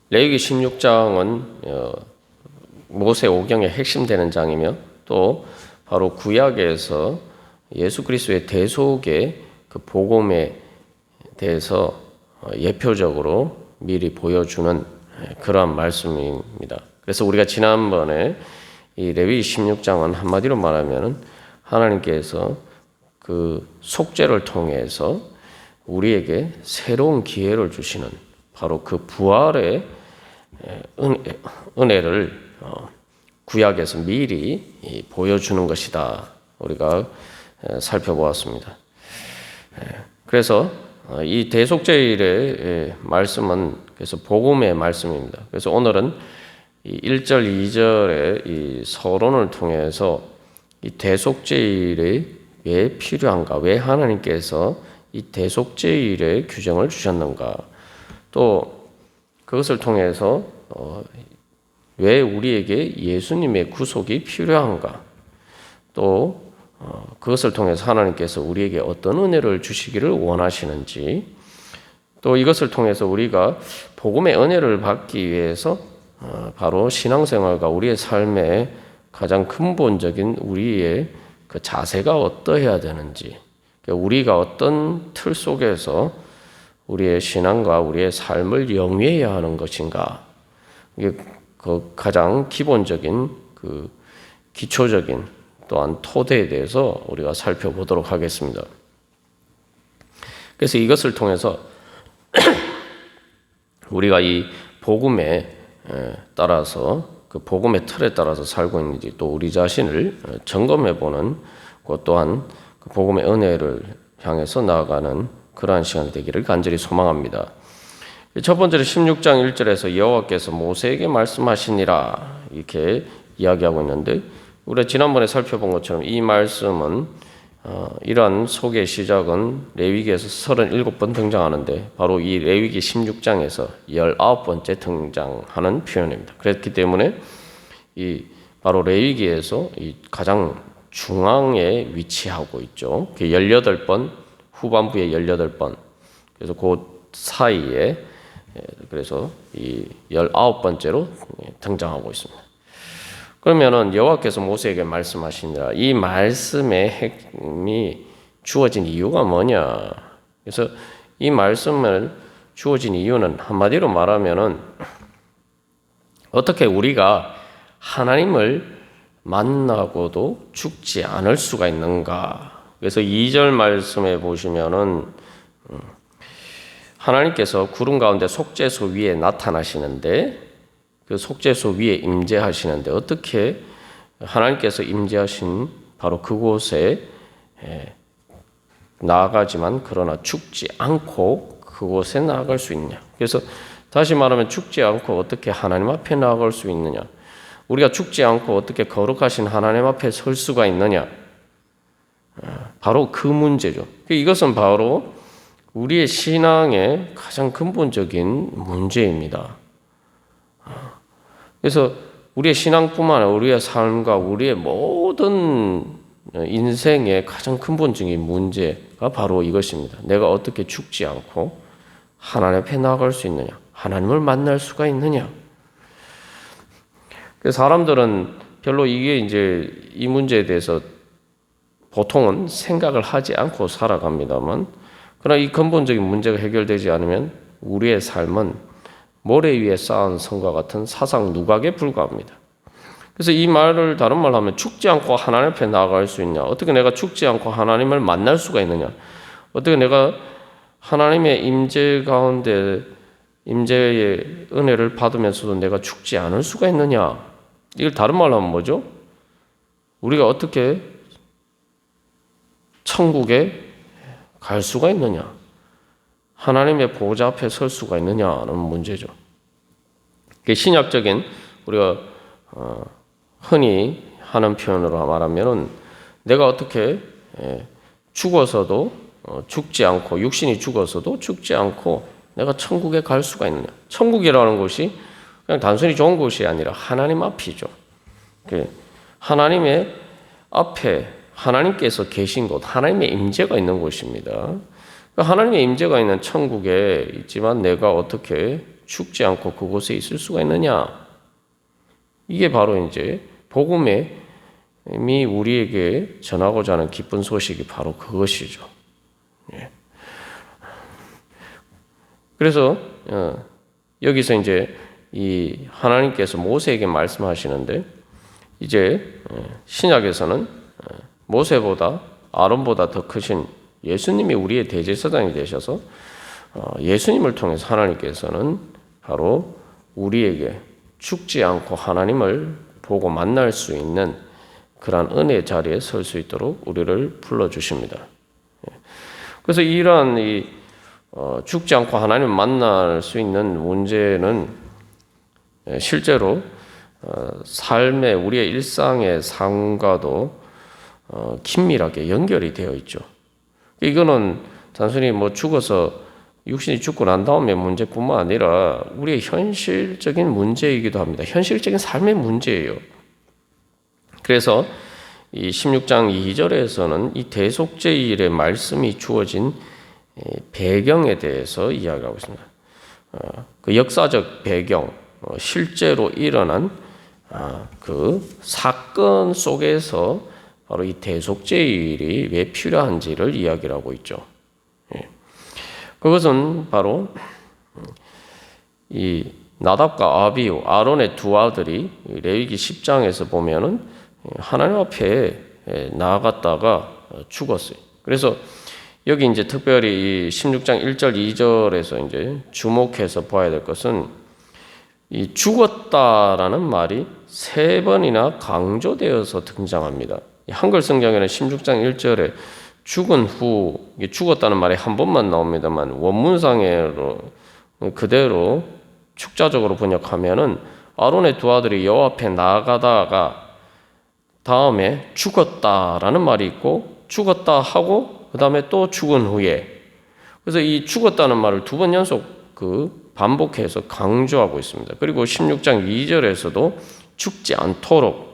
레위기 16장은 모세 오경의 핵심되는 장이며 또 바로 구약에서 예수 그리스도의 대속의 그 복음에 대해서 예표적으로 미리 보여주는 그러한 말씀입니다. 그래서 우리가 지난번에 이 레위기 16장은 한마디로 말하면 하나님께서 그 속죄를 통해서 우리에게 새로운 기회를 주시는 바로 그 부활의 은혜를 구약에서 미리 보여주는 것이다. 우리가 살펴보았습니다. 그래서 이 대속죄일의 말씀은 그래서 복음의 말씀입니다. 그래서 오늘은 1절, 2절의 이 서론을 통해서 이 대속죄일이 왜 필요한가, 왜 하나님께서 이 대속죄일의 규정을 주셨는가, 또 그것을 통해서 왜 우리에게 예수님의 구속이 필요한가, 또 그것을 통해서 하나님께서 우리에게 어떤 은혜를 주시기를 원하시는지, 또 이것을 통해서 우리가 복음의 은혜를 받기 위해서 바로 신앙생활과 우리의 삶의 가장 근본적인 우리의 그 자세가 어떠해야 되는지, 우리가 어떤 틀 속에서 우리의 신앙과 우리의 삶을 영위해야 하는 것인가, 이게 그 가장 기본적인 그 기초적인 또한 토대에 대해서 우리가 살펴보도록 하겠습니다. 그래서 이것을 통해서 우리가 이 복음에 따라서 그 복음의 틀에 따라서 살고 있는지 또 우리 자신을 점검해보는 것 또한 그 복음의 은혜를 향해서 나아가는 그러한 시간이 되기를 간절히 소망합니다. 첫 번째로 16장 1절에서 여호와께서 모세에게 말씀하시니라 이렇게 이야기하고 있는데, 우리가 지난번에 살펴본 것처럼 이 말씀은 이러한 소개의 시작은 레위기에서 37번 등장하는데 바로 이 레위기 16장에서 19번째 등장하는 표현입니다. 그렇기 때문에 이 바로 레위기에서 이 가장 중앙에 위치하고 있죠. 18번, 후반부에 18번. 그래서 그 사이에 그래서 이 19번째로 등장하고 있습니다. 그러면은 여호와께서 모세에게 말씀하시니라, 이 말씀의 핵심이 주어진 이유가 뭐냐? 그래서 이 말씀을 주어진 이유는 한마디로 말하면은 어떻게 우리가 하나님을 만나고도 죽지 않을 수가 있는가? 그래서 2절 말씀에 보시면은 하나님께서 구름 가운데 속죄소 위에 나타나시는데 그 속죄소 위에 임재하시는데 어떻게 하나님께서 임재하신 바로 그곳에 나아가지만 그러나 죽지 않고 그곳에 나아갈 수 있냐? 그래서 다시 말하면 죽지 않고 어떻게 하나님 앞에 나아갈 수 있느냐? 우리가 죽지 않고 어떻게 거룩하신 하나님 앞에 설 수가 있느냐? 바로 그 문제죠. 이것은 바로 우리의 신앙의 가장 근본적인 문제입니다. 그래서 우리의 신앙뿐만 아니라 우리의 삶과 우리의 모든 인생의 가장 근본적인 문제가 바로 이것입니다. 내가 어떻게 죽지 않고 하나님 앞에 나아갈 수 있느냐? 하나님을 만날 수가 있느냐? 그래서 사람들은 별로 이게 이제 이 문제에 대해서 보통은 생각을 하지 않고 살아갑니다만, 그러나 이 근본적인 문제가 해결되지 않으면 우리의 삶은 모래 위에 쌓은 성과 같은 사상 누각에 불과합니다. 그래서 이 말을 다른 말로 하면 죽지 않고 하나님 앞에 나아갈 수 있냐? 어떻게 내가 죽지 않고 하나님을 만날 수가 있느냐? 어떻게 내가 하나님의 임재 가운데 임재의 은혜를 받으면서도 내가 죽지 않을 수가 있느냐? 이걸 다른 말로 하면 뭐죠? 우리가 어떻게 천국에 갈 수가 있느냐? 하나님의 보좌 앞에 설 수가 있느냐는 문제죠. 신약적인 우리가 흔히 하는 표현으로 말하면은 내가 어떻게 죽어서도 죽지 않고 육신이 죽어서도 죽지 않고 내가 천국에 갈 수가 있느냐? 천국이라는 곳이 그냥 단순히 좋은 곳이 아니라 하나님 앞이죠. 하나님의 앞에 하나님께서 계신 곳, 하나님의 임재가 있는 곳입니다. 하나님의 임재가 있는 천국에 있지만 내가 어떻게 죽지 않고 그곳에 있을 수가 있느냐? 이게 바로 이제 복음이 우리에게 전하고자 하는 기쁜 소식이 바로 그것이죠. 예. 그래서 여기서 이제 이 하나님께서 모세에게 말씀하시는데 이제 신약에서는 모세보다 아론보다 더 크신 예수님이 우리의 대제사장이 되셔서 예수님을 통해서 하나님께서는 바로 우리에게 죽지 않고 하나님을 보고 만날 수 있는 그러한 은혜의 자리에 설 수 있도록 우리를 불러주십니다. 그래서 이러한 죽지 않고 하나님을 만날 수 있는 문제는 실제로 삶의 우리의 일상의 삶과도 긴밀하게 연결이 되어 있죠. 이거는 단순히 죽어서 육신이 죽고 난 다음에 문제뿐만 아니라 우리의 현실적인 문제이기도 합니다. 현실적인 삶의 문제예요. 그래서 이 16장 2절에서는 이 대속죄일의 말씀이 주어진 배경에 대해서 이야기하고 있습니다. 그 역사적 배경, 실제로 일어난 그 사건 속에서 바로 이 대속죄일이 왜 필요한지를 이야기를 하고 있죠. 그것은 바로 이 나답과 아비후, 아론의 두 아들이 레위기 10장에서 보면은 하나님 앞에 나아갔다가 죽었어요. 그래서 여기 이제 특별히 이 16장 1절 2절에서 이제 주목해서 봐야 될 것은 이 죽었다라는 말이 3번이나 강조되어서 등장합니다. 한글 성경에는 16장 1절에 죽은 후 죽었다는 말이 한 번만 나옵니다만 원문상으로 그대로 축자적으로 번역하면은 아론의 두 아들이 여호와 앞에 나아가다가 다음에 죽었다라는 말이 있고 죽었다 하고 그 다음에 또 죽은 후에 그래서 이 죽었다는 말을 2번 연속 반복해서 강조하고 있습니다. 그리고 16장 2절에서도 죽지 않도록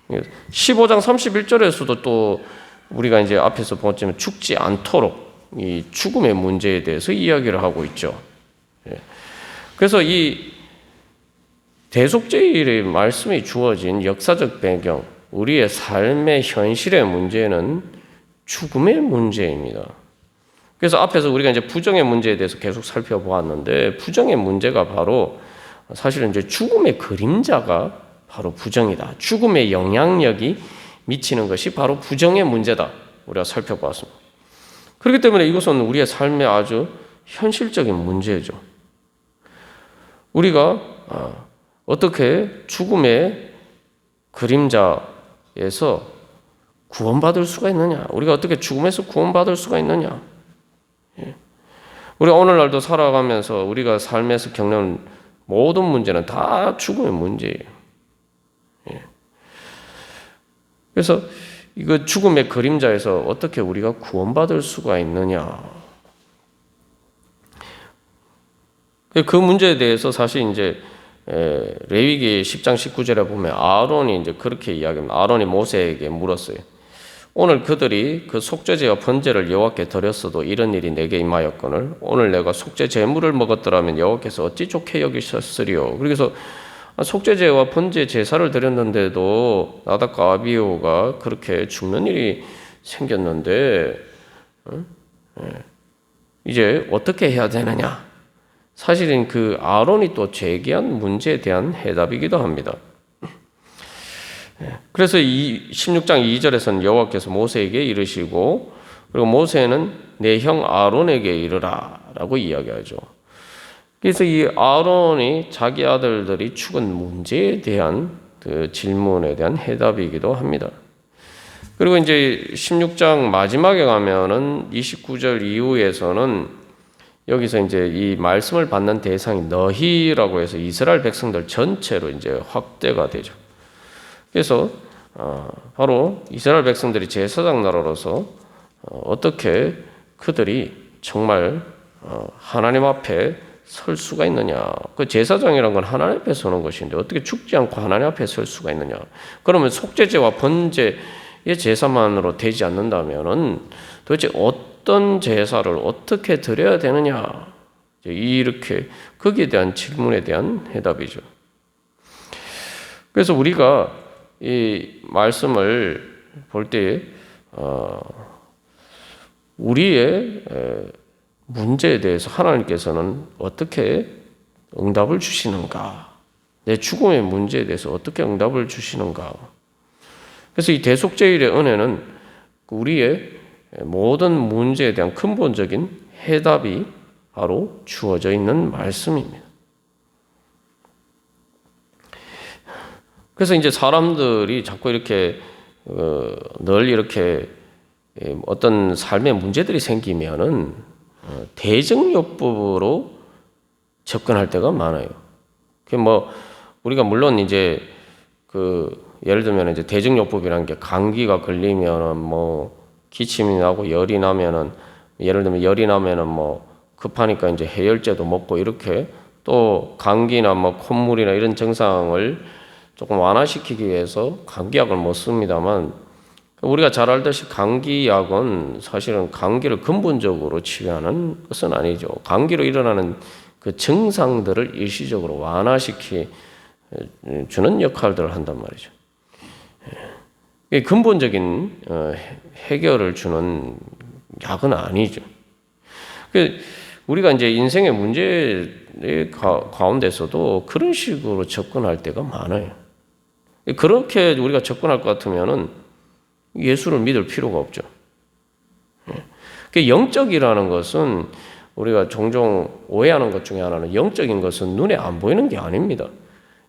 15장 31절에서도 또 우리가 이제 앞에서 보았지만 죽지 않도록 이 죽음의 문제에 대해서 이야기를 하고 있죠. 그래서 이 대속죄일의 말씀이 주어진 역사적 배경, 우리의 삶의 현실의 문제는 죽음의 문제입니다. 그래서 앞에서 우리가 이제 부정의 문제에 대해서 계속 살펴보았는데 부정의 문제가 바로 사실은 이제 죽음의 그림자가 바로 부정이다. 죽음의 영향력이 미치는 것이 바로 부정의 문제다. 우리가 살펴보았습니다. 그렇기 때문에 이것은 우리의 삶의 아주 현실적인 문제죠. 우리가 어떻게 죽음의 그림자에서 구원받을 수가 있느냐? 우리가 어떻게 죽음에서 구원받을 수가 있느냐? 우리가 오늘날도 살아가면서 우리가 삶에서 겪는 모든 문제는 다 죽음의 문제예요. 그래서 이거 죽음의 그림자에서 어떻게 우리가 구원받을 수가 있느냐? 그 문제에 대해서 사실 이제 레위기 10장 19절에 보면 아론이 이제 그렇게 이야기합니다. 아론이 모세에게 물었어요. 오늘 그들이 그 속죄제와 번제를 여호와께 드렸어도 이런 일이 내게 임하였거늘 오늘 내가 속죄 제물을 먹었더라면 여호와께서 어찌 좋게 여기셨으리요. 그래서 속죄제와 번제 제사를 드렸는데도 나답과 아비후가 그렇게 죽는 일이 생겼는데 이제 어떻게 해야 되느냐? 사실은 그 아론이 또 제기한 문제에 대한 해답이기도 합니다. 그래서 이 16장 2절에서는 여호와께서 모세에게 이르시고 그리고 모세는 내 형 아론에게 이르라 라고 이야기하죠. 그래서 이 아론이 자기 아들들이 죽은 문제에 대한 그 질문에 대한 해답이기도 합니다. 그리고 이제 16장 마지막에 가면은 29절 이후에서는 여기서 이제 이 말씀을 받는 대상이 너희라고 해서 이스라엘 백성들 전체로 이제 확대가 되죠. 그래서 바로 이스라엘 백성들이 제사장 나라로서 어떻게 그들이 정말 하나님 앞에 설 수가 있느냐. 그 제사장이란 건 하나님 앞에 서는 것인데 어떻게 죽지 않고 하나님 앞에 설 수가 있느냐. 그러면 속죄제와 번제의 제사만으로 되지 않는다면은 도대체 어떤 제사를 어떻게 드려야 되느냐. 이렇게 거기에 대한 질문에 대한 해답이죠. 그래서 우리가 이 말씀을 볼 때 우리의 문제에 대해서 하나님께서는 어떻게 응답을 주시는가? 내 죽음의 문제에 대해서 어떻게 응답을 주시는가? 그래서 이 대속죄일의 은혜는 우리의 모든 문제에 대한 근본적인 해답이 바로 주어져 있는 말씀입니다. 그래서 이제 사람들이 자꾸 이렇게 늘 이렇게 어떤 삶의 문제들이 생기면은 대증요법으로 접근할 때가 많아요. 그 뭐 우리가 물론 이제 예를 들면 이제 대증요법이라는 게 감기가 걸리면은 뭐 기침이 나고 열이 나면은 예를 들면 열이 나면은 뭐 급하니까 이제 해열제도 먹고 이렇게 또 감기나 뭐 콧물이나 이런 증상을 조금 완화시키기 위해서 감기약을 먹습니다만 우리가 잘 알듯이 감기약은 사실은 감기를 근본적으로 치료하는 것은 아니죠. 감기로 일어나는 그 증상들을 일시적으로 완화시키 주는 역할들을 한단 말이죠. 근본적인 해결을 주는 약은 아니죠. 우리가 이제 인생의 문제 가운데서도 그런 식으로 접근할 때가 많아요. 그렇게 우리가 접근할 것 같으면은 예수를 믿을 필요가 없죠. 영적이라는 것은 우리가 종종 오해하는 것 중에 하나는 영적인 것은 눈에 안 보이는 게 아닙니다.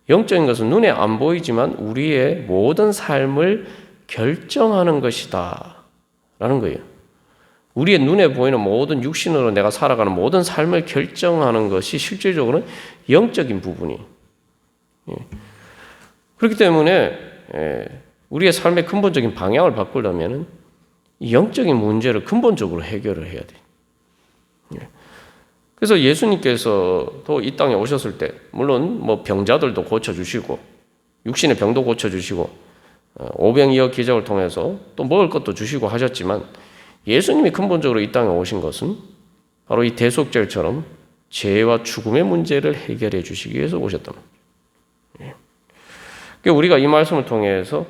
영적인 것은 눈에 안 보이지만 우리의 모든 삶을 결정하는 것이다 라는 거예요. 우리의 눈에 보이는 모든 육신으로 내가 살아가는 모든 삶을 결정하는 것이 실질적으로는 영적인 부분이. 그렇기 때문에 우리의 삶의 근본적인 방향을 바꾸려면 영적인 문제를 근본적으로 해결을 해야 돼요. 그래서 예수님께서도 이 땅에 오셨을 때 물론 뭐 병자들도 고쳐주시고 육신의 병도 고쳐주시고 오병이어 기적을 통해서 또 먹을 것도 주시고 하셨지만 예수님이 근본적으로 이 땅에 오신 것은 바로 이 대속죄처럼 죄와 죽음의 문제를 해결해 주시기 위해서 오셨단 말이에요. 그러니까 우리가 이 말씀을 통해서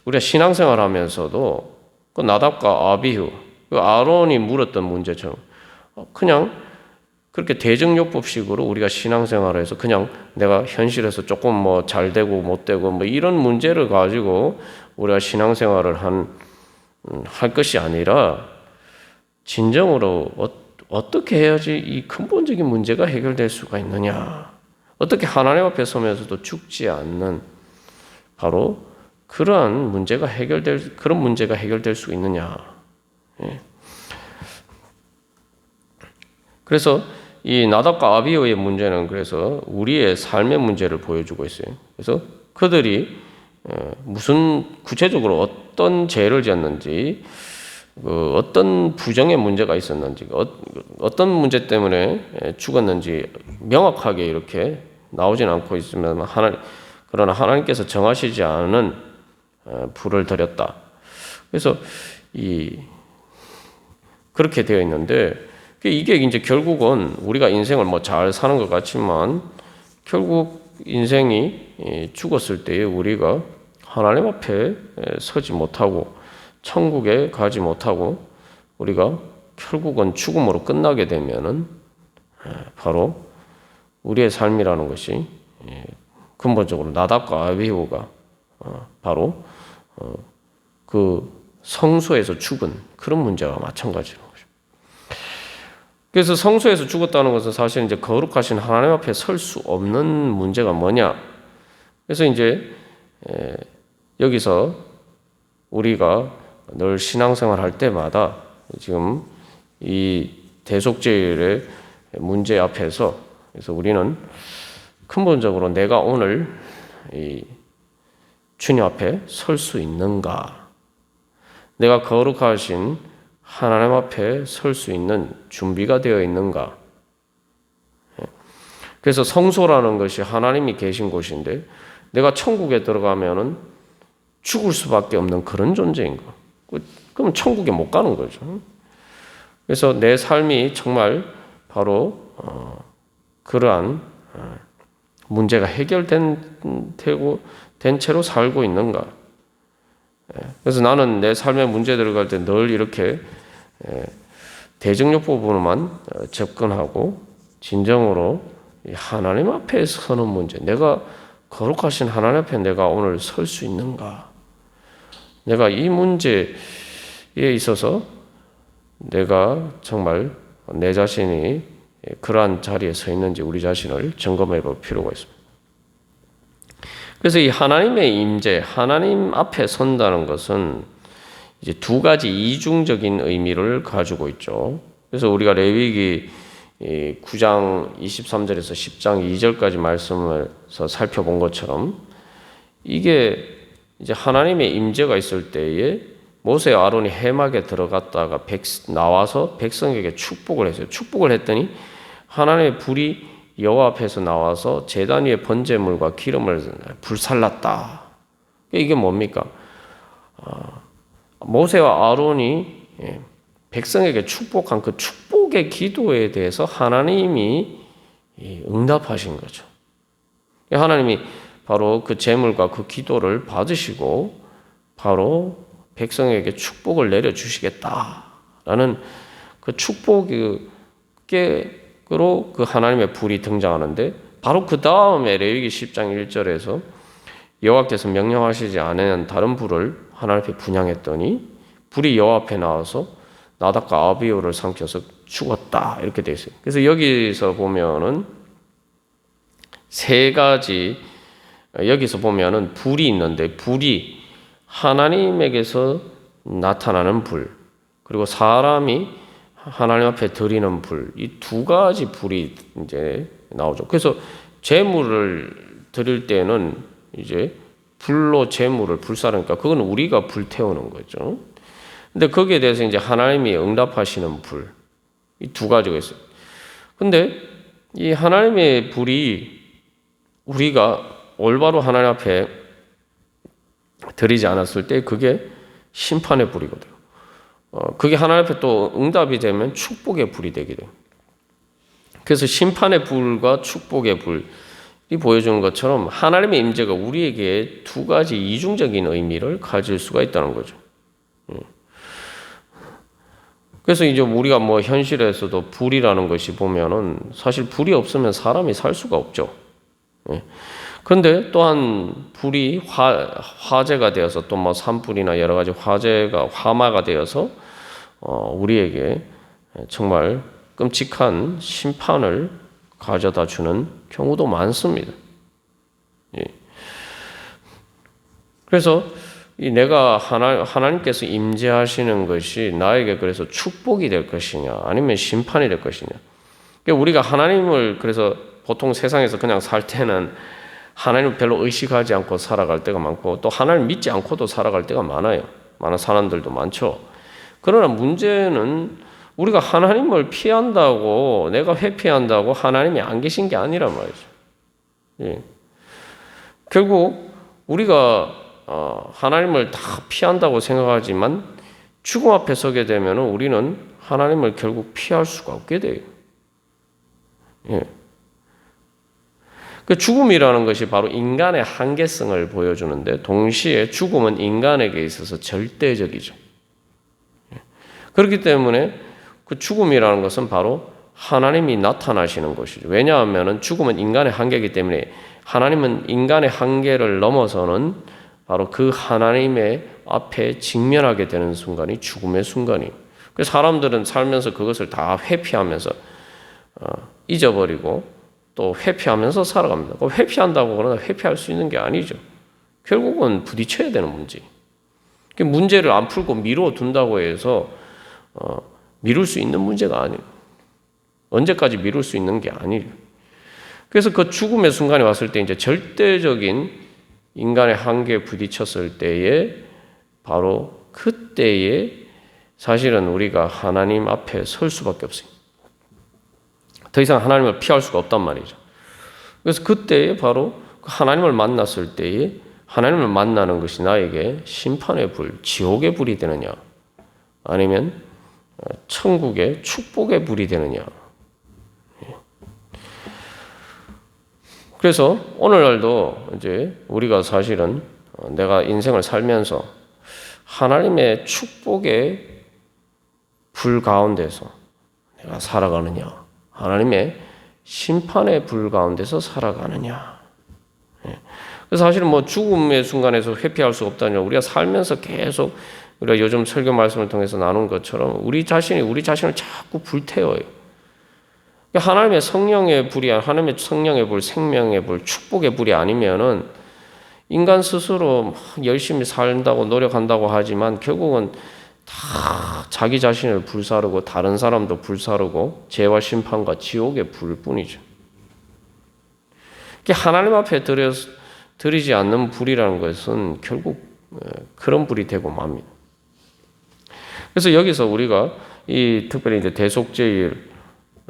우리가 신앙생활 하면서도 그 나답과 아비후, 그 아론이 물었던 문제처럼 그냥 그렇게 대증요법식으로 우리가 신앙생활에서 그냥 내가 현실에서 조금 뭐 잘 되고 못 되고 뭐 이런 문제를 가지고 우리가 신앙생활을 할 것이 아니라 진정으로 어떻게 해야지 이 근본적인 문제가 해결될 수가 있느냐, 어떻게 하나님 앞에 서면서도 죽지 않는 바로 그러한 문제가 그런 문제가 해결될 수 있느냐. 그래서 이 나답과 아비후의 문제는 그래서 우리의 삶의 문제를 보여주고 있어요. 그래서 그들이 무슨 구체적으로 어떤 죄를 지었는지, 어떤 부정의 문제가 있었는지, 어떤 문제 때문에 죽었는지 명확하게 이렇게 나오진 않고 있으면 그러나 하나님께서 정하시지 않은 불을 들였다. 그래서 그렇게 되어 있는데 이게 이제 결국은 우리가 인생을 뭐 잘 사는 것 같지만 결국 인생이 죽었을 때에 우리가 하나님 앞에 서지 못하고 천국에 가지 못하고 우리가 결국은 죽음으로 끝나게 되면은 바로 우리의 삶이라는 것이 근본적으로 나답과 아비후가 바로 그 성소에서 죽은 그런 문제와 마찬가지로. 그래서 성소에서 죽었다는 것은 사실 이제 거룩하신 하나님 앞에 설 수 없는 문제가 뭐냐? 그래서 이제 여기서 우리가 늘 신앙생활 할 때마다 지금 이 대속죄의 문제 앞에서 그래서 우리는 근본적으로 내가 오늘 이 주님 앞에 설 수 있는가? 내가 거룩하신 하나님 앞에 설 수 있는 준비가 되어 있는가? 그래서 성소라는 것이 하나님이 계신 곳인데 내가 천국에 들어가면은 죽을 수밖에 없는 그런 존재인 거. 그럼 천국에 못 가는 거죠. 그래서 내 삶이 정말 바로 그러한 문제가 해결된 채로 살고 있는가? 그래서 나는 내 삶의 문제 들어갈 때 늘 이렇게 대적력 부분만 접근하고 진정으로 하나님 앞에 서는 문제, 내가 거룩하신 하나님 앞에 내가 오늘 설 수 있는가? 내가 이 문제에 있어서 내가 정말 내 자신이 그러한 자리에 서 있는지 우리 자신을 점검해 볼 필요가 있습니다. 그래서 이 하나님의 임재, 하나님 앞에 선다는 것은 이제 두 가지 이중적인 의미를 가지고 있죠. 그래서 우리가 레위기 9장 23절에서 10장 2절까지 말씀을 살펴본 것처럼 이게 이제 하나님의 임재가 있을 때에 모세 아론이 해막에 들어갔다가 나와서 백성에게 축복을 했어요. 축복을 했더니 하나님의 불이 여호와 앞에서 나와서 제단 위에 번제물과 기름을 불살랐다. 이게 뭡니까? 모세와 아론이 백성에게 축복한 그 축복의 기도에 대해서 하나님이 응답하신 거죠. 하나님이 바로 그 제물과 그 기도를 받으시고 바로 백성에게 축복을 내려주시겠다라는 그 축복으로 그 하나님의 불이 등장하는데 바로 그 다음에 레위기 10장 1절에서 여호와께서 명령하시지 않은 다른 불을 하나님 앞에 분향했더니 불이 여호와 앞에 나와서 나답과 아비후를 삼켜서 죽었다 이렇게 되어 있어요. 그래서 여기서 보면은 세 가지 여기서 보면은 불이 있는데 불이 하나님에게서 나타나는 불 그리고 사람이 하나님 앞에 드리는 불 이 두 가지 불이 이제 나오죠. 그래서 제물을 드릴 때는 이제 불로 제물을 불사르니까 그건 우리가 불태우는 거죠. 근데 거기에 대해서 이제 하나님이 응답하시는 불, 이 두 가지가 있어요. 근데 이 하나님의 불이 우리가 올바로 하나님 앞에 드리지 않았을 때 그게 심판의 불이거든요. 그게 하나님 앞에 또 응답이 되면 축복의 불이 되게 돼요. 그래서 심판의 불과 축복의 불이 보여주는 것처럼 하나님의 임재가 우리에게 두 가지 이중적인 의미를 가질 수가 있다는 거죠. 그래서 이제 우리가 뭐 현실에서도 불이라는 것이 보면은 사실 불이 없으면 사람이 살 수가 없죠. 그런데 또한 불이 화재가 되어서 또 뭐 산불이나 여러 가지 화마가 되어서 우리에게 정말 끔찍한 심판을 가져다 주는 경우도 많습니다. 그래서 내가 하나님께서 임재하시는 것이 나에게 그래서 축복이 될 것이냐 아니면 심판이 될 것이냐. 우리가 하나님을 그래서 보통 세상에서 그냥 살 때는 하나님을 별로 의식하지 않고 살아갈 때가 많고 또 하나님을 믿지 않고도 살아갈 때가 많아요. 많은 사람들도 많죠. 그러나 문제는 우리가 하나님을 피한다고 내가 회피한다고 하나님이 안 계신 게 아니란 말이죠. 결국 우리가 하나님을 다 피한다고 생각하지만 죽음 앞에 서게 되면 우리는 하나님을 결국 피할 수가 없게 돼요. 그 죽음이라는 것이 바로 인간의 한계성을 보여주는데 동시에 죽음은 인간에게 있어서 절대적이죠. 그렇기 때문에 그 죽음이라는 것은 바로 하나님이 나타나시는 것이죠. 왜냐하면 죽음은 인간의 한계이기 때문에 하나님은 인간의 한계를 넘어서는 바로 그 하나님의 앞에 직면하게 되는 순간이 죽음의 순간이에요. 그래서 사람들은 살면서 그것을 다 회피하면서 잊어버리고 또 회피하면서 살아갑니다. 회피한다고 그러나 회피할 수 있는 게 아니죠. 결국은 부딪혀야 되는 문제. 문제를 안 풀고 미뤄둔다고 해서 미룰 수 있는 문제가 아니에요. 언제까지 미룰 수 있는 게 아니에요. 그래서 그 죽음의 순간이 왔을 때 이제 절대적인 인간의 한계에 부딪혔을 때에 바로 그때에 사실은 우리가 하나님 앞에 설 수밖에 없어요. 더 이상 하나님을 피할 수가 없단 말이죠. 그래서 그때에 바로 하나님을 만났을 때에 하나님을 만나는 것이 나에게 심판의 불, 지옥의 불이 되느냐 아니면 천국의 축복의 불이 되느냐 그래서 오늘날도 이제 우리가 사실은 내가 인생을 살면서 하나님의 축복의 불 가운데서 내가 살아가느냐, 하나님의 심판의 불 가운데서 살아가느냐. 그래서 사실은 뭐 죽음의 순간에서 회피할 수 없다냐. 우리가 살면서 계속 우리가 요즘 설교 말씀을 통해서 나눈 것처럼 우리 자신을 자꾸 불태워요. 하나님의 성령의 불이, 하나님의 성령의 불, 생명의 불, 축복의 불이 아니면은 인간 스스로 열심히 산다고 노력한다고 하지만 결국은 다 자기 자신을 불사르고 다른 사람도 불사르고 죄와 심판과 지옥의 불뿐이죠. 하나님 앞에 드리지 않는 불이라는 것은 결국 그런 불이 되고 맙니다. 그래서 여기서 우리가 이 특별히 이제 대속죄일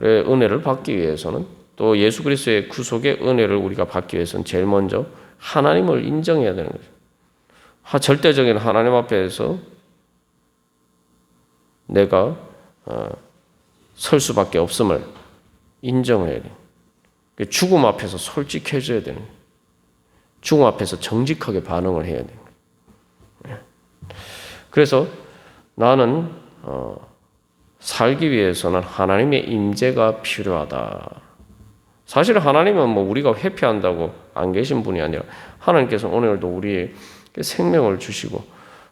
은혜를 받기 위해서는 또 예수 그리스도의 구속의 은혜를 우리가 받기 위해서는 제일 먼저 하나님을 인정해야 되는 거죠. 절대적인 하나님 앞에서 내가 설 수밖에 없음을 인정해야 돼요. 죽음 앞에서 솔직해져야 되는 거예요. 죽음 앞에서 정직하게 반응을 해야 돼요. 그래서 나는 살기 위해서는 하나님의 임재가 필요하다. 사실 하나님은 뭐 우리가 회피한다고 안 계신 분이 아니라 하나님께서 오늘도 우리의 생명을 주시고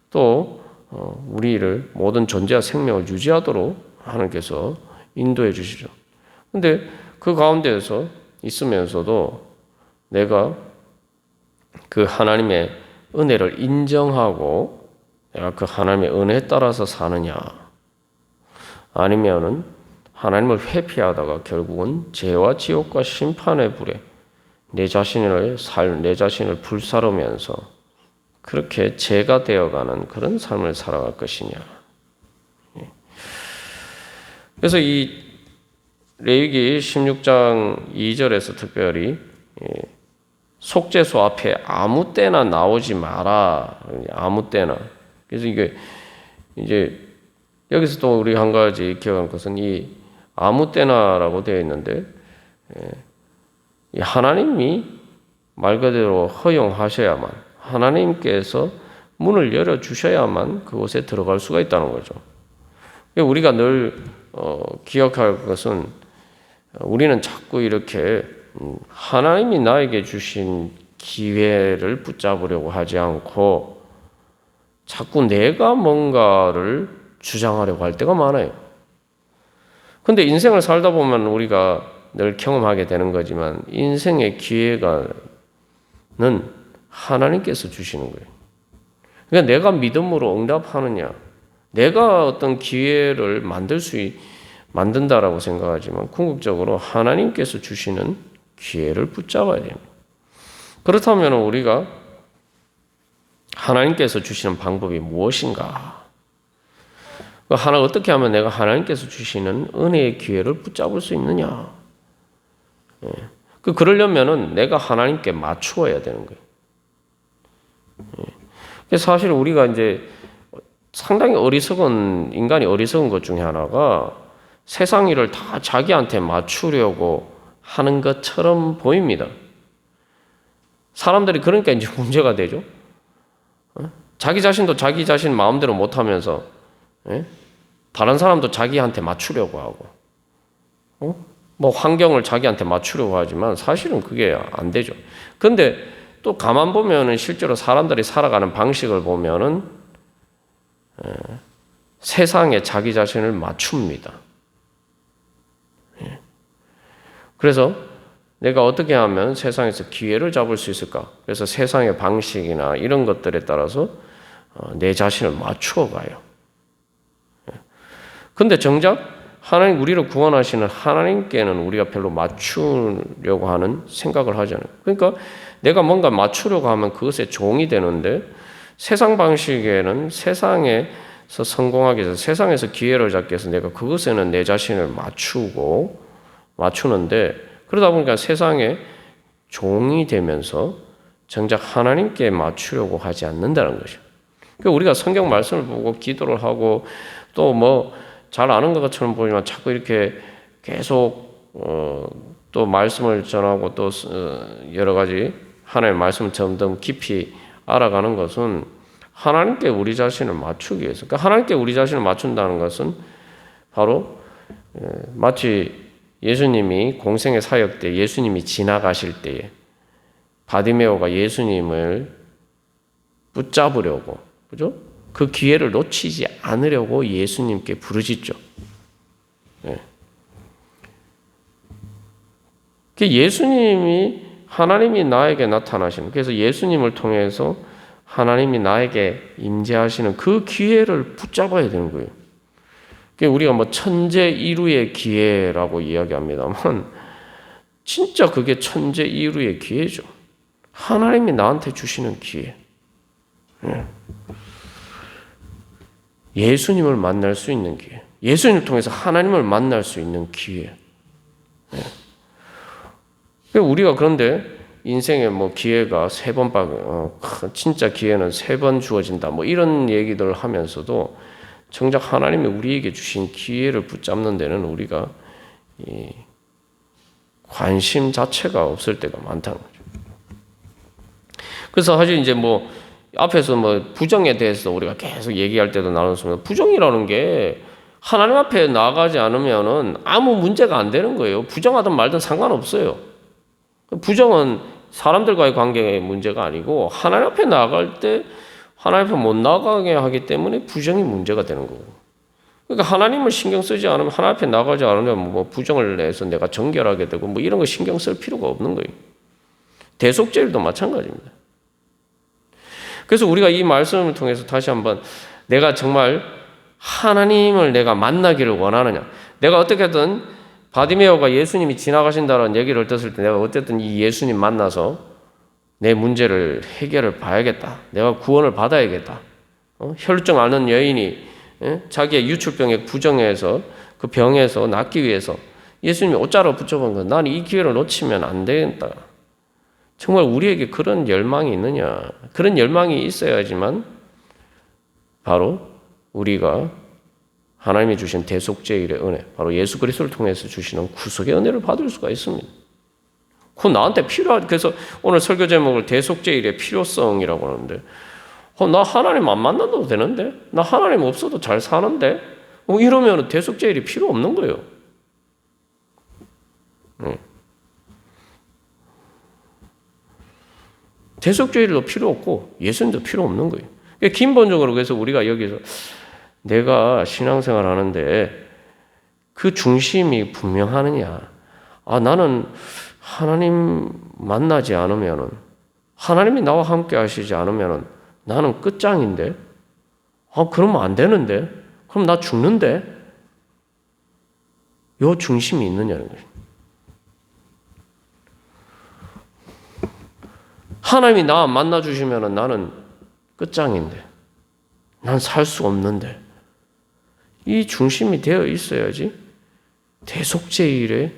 또 우리를 모든 존재와 생명을 유지하도록 하나님께서 인도해 주시죠. 근데 그 가운데에서 있으면서도 내가 그 하나님의 은혜를 인정하고 내가 그 하나님의 은혜에 따라서 사느냐, 아니면은 하나님을 회피하다가 결국은 죄와 지옥과 심판의 불에 내 자신을 불사르면서 그렇게 죄가 되어가는 그런 삶을 살아갈 것이냐. 그래서 이 레위기 16장 2절에서 특별히 속죄소 앞에 아무 때나 나오지 마라. 아무 때나. 그래서 이게 이제 여기서 또 우리 한 가지 기억할 것은 이 아무 때나라고 되어 있는데 하나님이 말 그대로 허용하셔야만, 하나님께서 문을 열어주셔야만 그곳에 들어갈 수가 있다는 거죠. 우리가 늘 기억할 것은 우리는 자꾸 이렇게 하나님이 나에게 주신 기회를 붙잡으려고 하지 않고 자꾸 내가 뭔가를 주장하려고 할 때가 많아요. 근데 인생을 살다 보면 우리가 늘 경험하게 되는 거지만 인생의 기회가는 하나님께서 주시는 거예요. 그러니까 내가 믿음으로 응답하느냐, 내가 어떤 기회를 만든다라고 생각하지만 궁극적으로 하나님께서 주시는 기회를 붙잡아야 됩니다. 그렇다면 우리가 하나님께서 주시는 방법이 무엇인가? 어떻게 하면 내가 하나님께서 주시는 은혜의 기회를 붙잡을 수 있느냐? 그러려면은 내가 하나님께 맞추어야 되는 거예요. 사실 우리가 이제 상당히 인간이 어리석은 것 중에 하나가 세상 일을 다 자기한테 맞추려고 하는 것처럼 보입니다. 사람들이 그러니까 이제 문제가 되죠. 자기 자신도 자기 자신 마음대로 못하면서 다른 사람도 자기한테 맞추려고 하고 뭐 환경을 자기한테 맞추려고 하지만 사실은 그게 안 되죠. 근데 또 가만 보면은 실제로 사람들이 살아가는 방식을 보면은 세상에 자기 자신을 맞춥니다. 그래서 내가 어떻게 하면 세상에서 기회를 잡을 수 있을까? 그래서 세상의 방식이나 이런 것들에 따라서 내 자신을 맞추어 가요. 근데 정작 하나님 우리를 구원하시는 하나님께는 우리가 별로 맞추려고 하는 생각을 하지 않아요. 그러니까 내가 뭔가 맞추려고 하면 그것에 종이 되는데 세상 방식에는 세상에서 성공하기 위해서 세상에서 기회를 잡기 위해서 내가 그것에는 내 자신을 맞추는데 그러다 보니까 세상에 종이 되면서 정작 하나님께 맞추려고 하지 않는다는 거죠. 그러니까 우리가 성경 말씀을 보고 기도를 하고 또 뭐 잘 아는 것처럼 보이지만 자꾸 이렇게 계속 또 말씀을 전하고 또 여러 가지 하나님의 말씀을 점점 깊이 알아가는 것은 하나님께 우리 자신을 맞추기 위해서. 그러니까 하나님께 우리 자신을 맞춘다는 것은 바로 마치 예수님이 공생의 사역 때 예수님이 지나가실 때에 바디메오가 예수님을 붙잡으려고, 그죠? 그 기회를 놓치지 않으려고 예수님께 부르짖죠. 예수님이 하나님이 나에게 나타나시는, 그래서 예수님을 통해서 하나님이 나에게 임재하시는 그 기회를 붙잡아야 되는 거예요. 우리가 뭐 천재 이루의 기회라고 이야기합니다만 진짜 그게 천재 이루의 기회죠. 하나님이 나한테 주시는 기회. 예수님을 만날 수 있는 기회. 예수님을 통해서 하나님을 만날 수 있는 기회. 우리가 그런데 인생에 뭐 기회가 진짜 기회는 3번 주어진다. 뭐 이런 얘기들을 하면서도 정작 하나님이 우리에게 주신 기회를 붙잡는 데는 우리가 관심 자체가 없을 때가 많다는 거죠. 그래서 사실 이제 뭐 앞에서 뭐 부정에 대해서 우리가 계속 얘기할 때도 나눴습니다. 부정이라는 게 하나님 앞에 나아가지 않으면은 아무 문제가 안 되는 거예요. 부정하든 말든 상관없어요. 부정은 사람들과의 관계의 문제가 아니고 하나님 앞에 나아갈 때 하나님 앞에 못 나가게 하기 때문에 부정이 문제가 되는 거고. 그러니까 하나님을 신경 쓰지 않으면, 하나님 앞에 나가지 않으면 뭐 부정을 내서 내가 정결하게 되고 뭐 이런 거 신경 쓸 필요가 없는 거예요. 대속죄일도 마찬가지입니다. 그래서 우리가 이 말씀을 통해서 다시 한번 내가 정말 하나님을 내가 만나기를 원하느냐. 내가 어떻게든 바디메오가 예수님이 지나가신다는 얘기를 듣을 때 내가 어쨌든 이 예수님 만나서 내 문제를 해결을 봐야겠다. 내가 구원을 받아야겠다. 혈증 앓는 여인이 자기의 유출병에 부정해서 그 병에서 낫기 위해서 예수님이 옷자루 붙여본 거, 난 이 기회를 놓치면 안 되겠다. 정말 우리에게 그런 열망이 있느냐? 그런 열망이 있어야지만 바로 우리가 하나님이 주신 대속죄일의 은혜, 바로 예수 그리스도를 통해서 주시는 구속의 은혜를 받을 수가 있습니다. 그건 나한테 그래서 오늘 설교 제목을 대속죄일의 필요성이라고 하는데, 나 하나님 안 만나도 되는데? 나 하나님 없어도 잘 사는데? 이러면 대속죄일이 필요 없는 거예요. 대속죄일도 필요 없고 예수님도 필요 없는 거예요. 근본적으로 그래서 우리가 여기서 내가 신앙생활 하는데 그 중심이 분명하느냐. 나는 하나님 만나지 않으면은, 하나님이 나와 함께 하시지 않으면은 나는 끝장인데? 그러면 안 되는데? 그럼 나 죽는데? 요 중심이 있느냐는 거예요. 하나님이 나 만나주시면은 나는 끝장인데, 난 살 수 없는데, 이 중심이 되어 있어야지 대속죄일에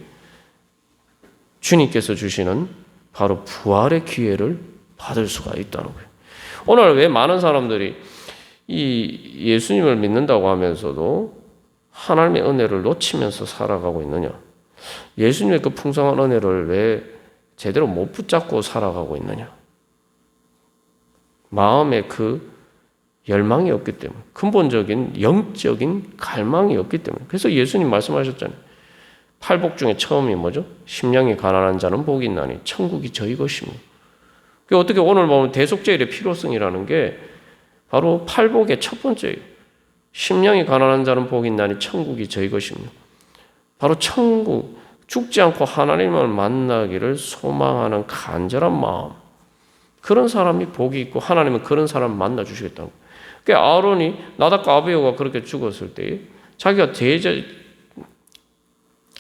주님께서 주시는 바로 부활의 기회를 받을 수가 있다는 거예요. 오늘 왜 많은 사람들이 이 예수님을 믿는다고 하면서도 하나님의 은혜를 놓치면서 살아가고 있느냐? 예수님의 그 풍성한 은혜를 왜 제대로 못 붙잡고 살아가고 있느냐? 마음에 그 열망이 없기 때문에, 근본적인 영적인 갈망이 없기 때문에. 그래서 예수님 말씀하셨잖아요. 팔복 중에 처음이 뭐죠? 심령이 가난한 자는 복이 있나니 천국이 저희 것이며. 어떻게 오늘 보면 대속죄일의 필요성이라는 게 바로 팔복의 첫 번째예요. 심령이 가난한 자는 복이 있나니 천국이 저희 것이며. 바로 천국, 죽지 않고 하나님을 만나기를 소망하는 간절한 마음. 그런 사람이 복이 있고 하나님은 그런 사람을 만나 주시겠다는 거예요. 그러니까 아론이, 나답과 아비후가 그렇게 죽었을 때 자기가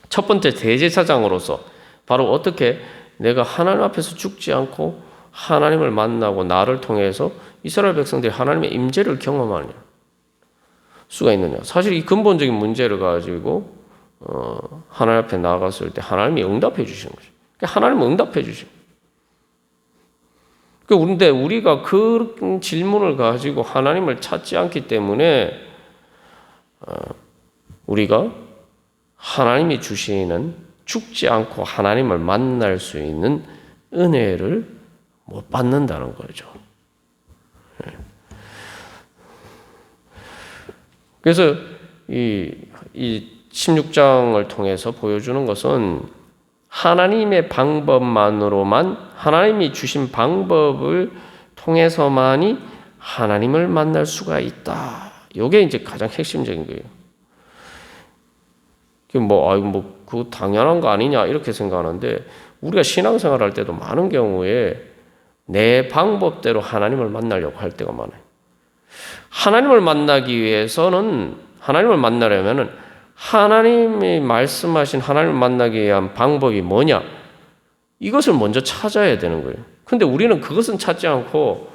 첫 번째 대제사장으로서 바로 어떻게 내가 하나님 앞에서 죽지 않고 하나님을 만나고 나를 통해서 이스라엘 백성들이 하나님의 임재를 경험하느냐 수가 있느냐. 사실 이 근본적인 문제를 가지고 하나님 앞에 나아갔을 때 하나님이 응답해 주시는 거죠. 그러니까 하나님은 응답해 주시는 거예요. 그런데 우리가 그 질문을 가지고 하나님을 찾지 않기 때문에 우리가 하나님이 주시는 죽지 않고 하나님을 만날 수 있는 은혜를 못 받는다는 거죠. 그래서 이 16장을 통해서 보여주는 것은 하나님의 방법만으로만, 하나님이 주신 방법을 통해서만이 하나님을 만날 수가 있다. 이게 이제 가장 핵심적인 거예요. 그거 당연한 거 아니냐 이렇게 생각하는데, 우리가 신앙생활 할 때도 많은 경우에 내 방법대로 하나님을 만나려고 할 때가 많아요. 하나님을 만나기 위해서는, 하나님을 만나려면은 하나님이 말씀하신 하나님을 만나기 위한 방법이 뭐냐? 이것을 먼저 찾아야 되는 거예요. 근데 우리는 그것은 찾지 않고,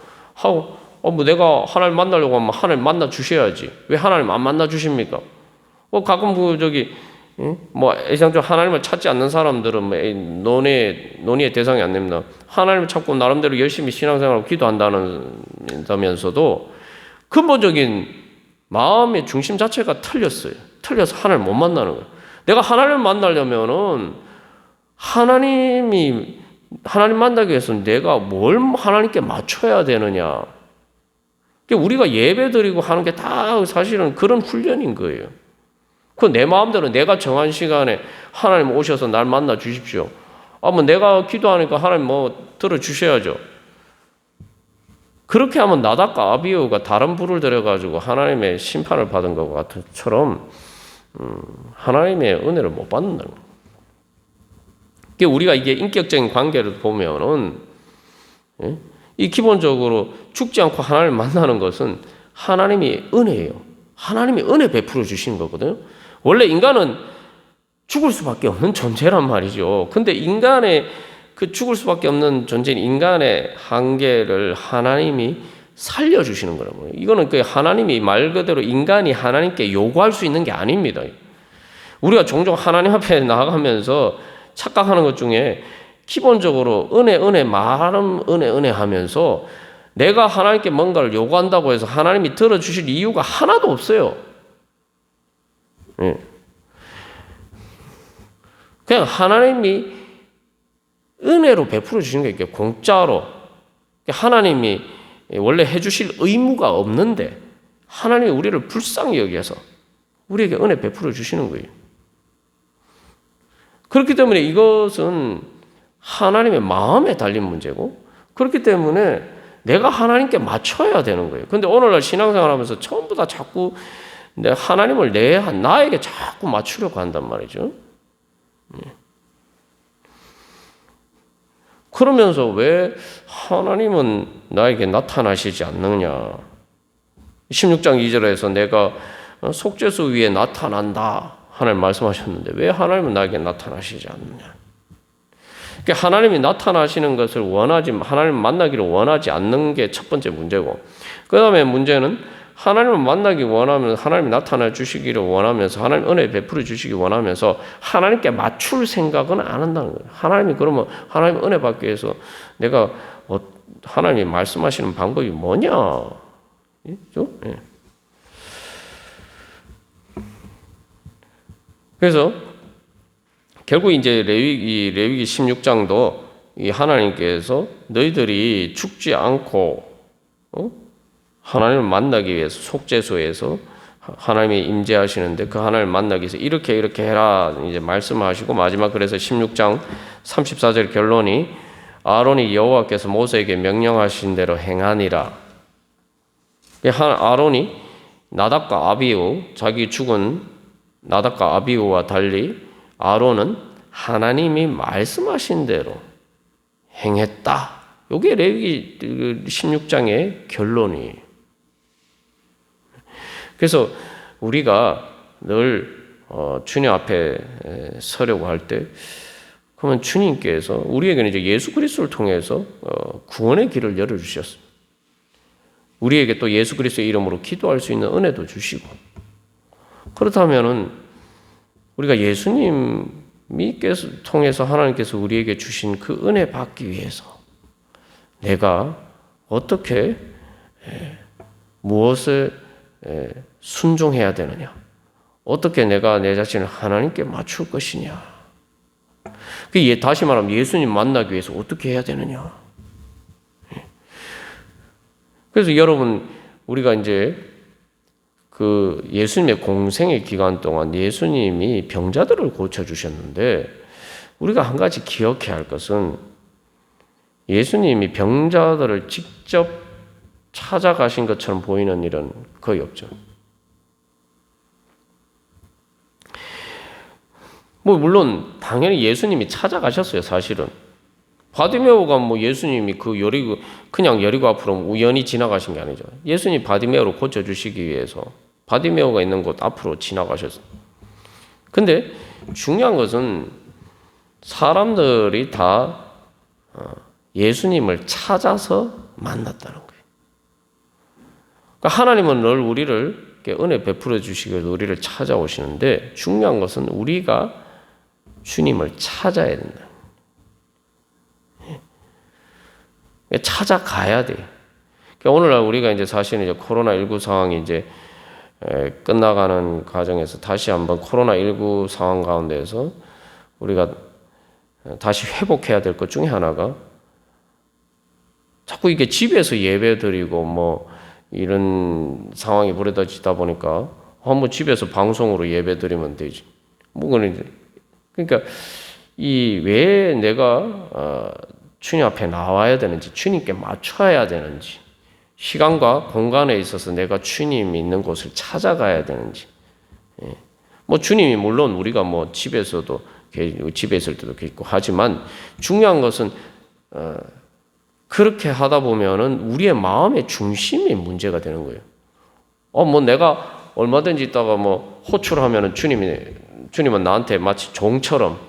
내가 하나님 만나려고 하면 하나님 만나 주셔야지. 왜 하나님 안 만나 주십니까? 가끔 이상적으로 하나님을 찾지 않는 사람들은 논의의 대상이 안 됩니다. 하나님을 찾고 나름대로 열심히 신앙생활하고 기도한다면서도 근본적인 마음의 중심 자체가 틀렸어요. 틀려서 하나님을 못 만나는 거예요. 내가 하나님을 만나려면은 하나님 만나기 위해서는 내가 뭘 하나님께 맞춰야 되느냐. 우리가 예배 드리고 하는 게 다 사실은 그런 훈련인 거예요. 내 마음대로 내가 정한 시간에 하나님 오셔서 날 만나 주십시오. 내가 기도하니까 하나님 들어주셔야죠. 그렇게 하면 나답과 아비후가 다른 불을 들여가지고 하나님의 심판을 받은 것 같은처럼 하나님의 은혜를 못 받는다는 거예요. 우리가 이게 인격적인 관계를 보면은 이 기본적으로 죽지 않고 하나님을 만나는 것은 하나님이 은혜예요. 하나님이 은혜 베풀어 주시는 거거든요. 원래 인간은 죽을 수밖에 없는 존재란 말이죠. 근데 인간의 그 죽을 수밖에 없는 존재인 인간의 한계를 하나님이 살려주시는 거라고요. 이거는 그 하나님이 말 그대로 인간이 하나님께 요구할 수 있는 게 아닙니다. 우리가 종종 하나님 앞에 나아가면서 착각하는 것 중에 기본적으로 은혜 말은 은혜 하면서 내가 하나님께 뭔가를 요구한다고 해서 하나님이 들어주실 이유가 하나도 없어요. 그냥 하나님이 은혜로 베풀어 주시는 게 있게 공짜로, 하나님이 원래 해주실 의무가 없는데 하나님이 우리를 불쌍히 여겨서 우리에게 은혜 베풀어 주시는 거예요. 그렇기 때문에 이것은 하나님의 마음에 달린 문제고, 그렇기 때문에 내가 하나님께 맞춰야 되는 거예요. 근데 오늘날 신앙생활 하면서 전부 다 자꾸 하나님을 나에게 자꾸 맞추려고 한단 말이죠. 그러면서 왜 하나님은 나에게 나타나시지 않느냐. 16장 2절에서 내가 속죄소 위에 나타난다 하나님 말씀하셨는데 왜 하나님은 나에게 나타나시지 않느냐. 하나님이 나타나시는 것을 하나님 만나기를 원하지 않는 게 첫 번째 문제고, 그 다음에 문제는 하나님을 만나기 원하면 하나님이 나타나 주시기를 원하면서 하나님 은혜 베풀어 주시기 원하면서 하나님께 맞출 생각은 안 한다는 거예요. 하나님이 그러면 하나님 은혜 받기 위해서 내가 하나님이 말씀하시는 방법이 뭐냐? 예. 그래서 결국 이제 레위기 16장도 이 하나님께서 너희들이 죽지 않고 하나님을 만나기 위해서 속죄소에서 하나님이 임재하시는데 그 하나님을 만나기 위해서 이렇게 해라 이제 말씀하시고, 마지막 그래서 16장 34절 결론이 아론이 여호와께서 모세에게 명령하신 대로 행하니라. 아론이 나답과 아비후, 자기 죽은 나답과 아비후와 달리 아론은 하나님이 말씀하신 대로 행했다. 이게 레위기 16장의 결론이에요. 그래서 우리가 늘 주님 앞에 서려고 할 때, 그러면 주님께서 우리에게는 이제 예수 그리스도를 통해서 구원의 길을 열어주셨습니다. 우리에게 또 예수 그리스도의 이름으로 기도할 수 있는 은혜도 주시고, 그렇다면은 우리가 예수님이 통해서 하나님께서 우리에게 주신 그 은혜 받기 위해서 내가 어떻게 무엇을 순종해야 되느냐, 어떻게 내가 내 자신을 하나님께 맞출 것이냐, 다시 말하면 예수님 만나기 위해서 어떻게 해야 되느냐. 그래서 여러분, 우리가 이제 그 예수님의 공생의 기간 동안 예수님이 병자들을 고쳐주셨는데, 우리가 한 가지 기억해야 할 것은 예수님이 병자들을 직접 찾아가신 것처럼 보이는 일은 거의 없죠. 물론 당연히 예수님이 찾아가셨어요. 사실은 바디메오가 예수님이 그냥 여리고 앞으로 우연히 지나가신 게 아니죠. 예수님이 바디메오를 고쳐주시기 위해서 바디메오가 있는 곳 앞으로 지나가셨어요. 근데 중요한 것은 사람들이 다 예수님을 찾아서 만났다는 거예요. 그러니까 하나님은 늘 우리를 은혜 베풀어 주시기 위해서 우리를 찾아오시는데, 중요한 것은 우리가 주님을 찾아야 된다. 찾아가야 돼. 그러니까 오늘날 우리가 이제 사실은 이제 코로나19 상황이 이제 끝나가는 과정에서 다시 한번 코로나19 상황 가운데에서 우리가 다시 회복해야 될 것 중에 하나가, 자꾸 이게 집에서 예배드리고 이런 상황이 벌어지다 보니까 한번 집에서 방송으로 예배드리면 되지. 그러니까 왜 내가 주님 앞에 나와야 되는지, 주님께 맞춰야 되는지, 시간과 공간에 있어서 내가 주님이 있는 곳을 찾아가야 되는지. 주님이 물론 우리가 집에서도 집에 있을 때도 있고 하지만, 중요한 것은 그렇게 하다 보면은 우리의 마음의 중심이 문제가 되는 거예요. 내가 얼마든지 있다가 호출하면은 주님은 나한테 마치 종처럼,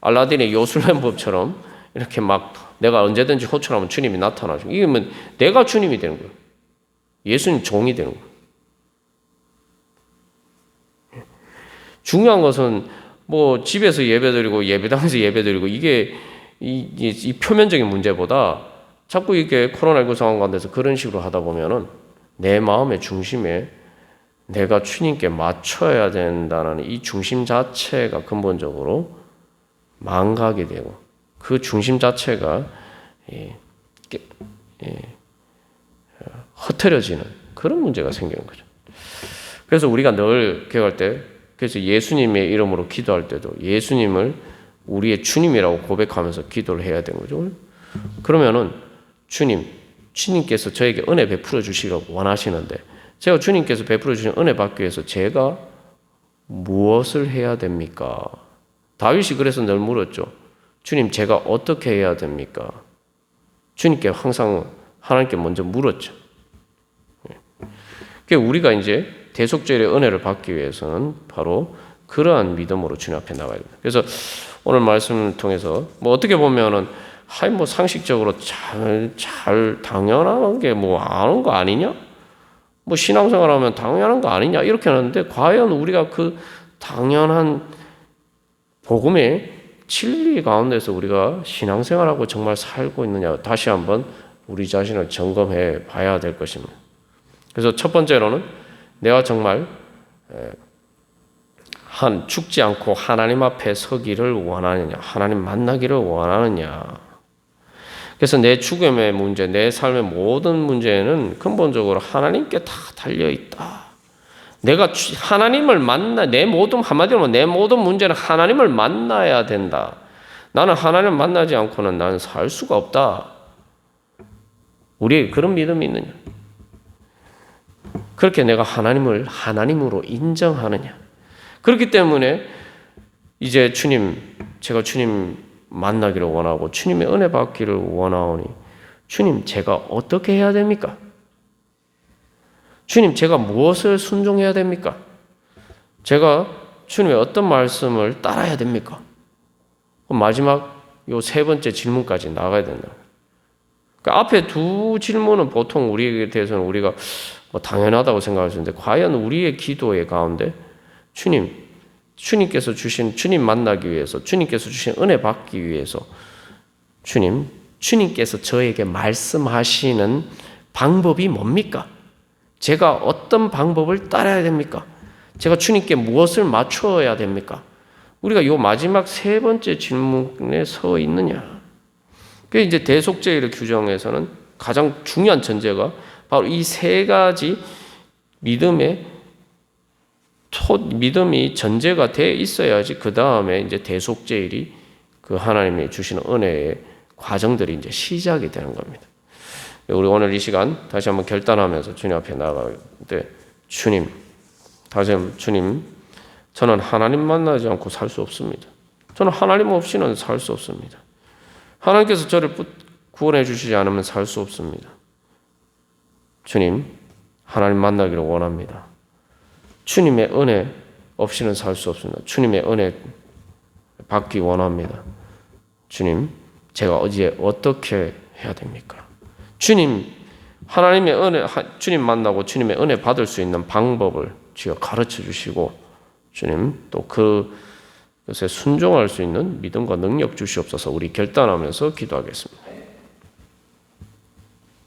알라딘의 요술램법처럼 이렇게 내가 언제든지 호출하면 주님이 나타나죠. 이러면 내가 주님이 되는 거예요. 예수님 종이 되는 거예요. 중요한 것은 집에서 예배드리고 예배당에서 예배드리고 이게 이 표면적인 문제보다, 자꾸 이게 코로나19 상황 가운데서 그런 식으로 하다 보면은 내 마음의 중심에 내가 주님께 맞춰야 된다는 이 중심 자체가 근본적으로 망가게 되고, 그 중심 자체가 흐트러지는 그런 문제가 생기는 거죠. 그래서 우리가 늘 기도할 때, 그래서 예수님의 이름으로 기도할 때도 예수님을 우리의 주님이라고 고백하면서 기도를 해야 되는 거죠. 그러면은 주님께서 저에게 은혜 베풀어 주시려고 원하시는데, 제가 주님께서 베풀어 주신 은혜 받기 위해서 제가 무엇을 해야 됩니까? 다윗이 그래서 늘 물었죠. 주님, 제가 어떻게 해야 됩니까? 주님께 항상 하나님께 먼저 물었죠. 우리가 이제 대속죄의 은혜를 받기 위해서는 바로 그러한 믿음으로 주님 앞에 나가야 됩니다. 그래서 오늘 말씀을 통해서 어떻게 보면은 상식적으로 잘 당연한 게 아는 거 아니냐? 신앙생활하면 당연한 거 아니냐? 이렇게 하는데, 과연 우리가 그 당연한 복음의 진리 가운데서 우리가 신앙생활하고 정말 살고 있느냐, 다시 한번 우리 자신을 점검해 봐야 될 것입니다. 그래서 첫 번째로는 내가 정말 죽지 않고 하나님 앞에 서기를 원하느냐, 하나님 만나기를 원하느냐. 그래서 내 죽음의 문제, 내 삶의 모든 문제는 근본적으로 하나님께 다 달려있다. 내가 하나님을 한마디로 내 모든 문제는 하나님을 만나야 된다. 나는 하나님을 만나지 않고는 나는 살 수가 없다. 우리에게 그런 믿음이 있느냐? 그렇게 내가 하나님을 하나님으로 인정하느냐? 그렇기 때문에 이제 제가 주님 만나기를 원하고 주님의 은혜 받기를 원하오니, 주님, 제가 어떻게 해야 됩니까? 주님, 제가 무엇을 순종해야 됩니까? 제가 주님의 어떤 말씀을 따라야 됩니까? 마지막 요 세 번째 질문까지 나가야 된다. 그러니까 앞에 두 질문은 보통 우리에게 대해서는 우리가 당연하다고 생각할 수 있는데, 과연 우리의 기도의 가운데 주님께서 주신, 주님 만나기 위해서, 주님께서 주신 은혜 받기 위해서 주님께서 저에게 말씀하시는 방법이 뭡니까? 제가 어떤 방법을 따라야 됩니까? 제가 주님께 무엇을 맞춰야 됩니까? 우리가 요 마지막 세 번째 질문에 서 있느냐? 그게 이제 대속죄의 규정에서는 가장 중요한 전제가 바로 이 세 가지 믿음이 전제가 돼 있어야지 그 다음에 이제 대속죄일이 그 하나님이 주시는 은혜의 과정들이 이제 시작이 되는 겁니다. 우리 오늘 이 시간 다시 한번 결단하면서 주님 앞에 나아갈 때 주님, 다시 한번 주님, 저는 하나님 만나지 않고 살 수 없습니다. 저는 하나님 없이는 살 수 없습니다. 하나님께서 저를 구원해 주시지 않으면 살 수 없습니다. 주님, 하나님 만나기를 원합니다. 주님의 은혜 없이는 살 수 없습니다. 주님의 은혜 받기 원합니다. 주님, 제가 어떻게 해야 됩니까? 주님, 하나님의 은혜, 주님 만나고 주님의 은혜 받을 수 있는 방법을 주여 가르쳐 주시고, 주님, 또 그것에 순종할 수 있는 믿음과 능력 주시옵소서. 우리 결단하면서 기도하겠습니다.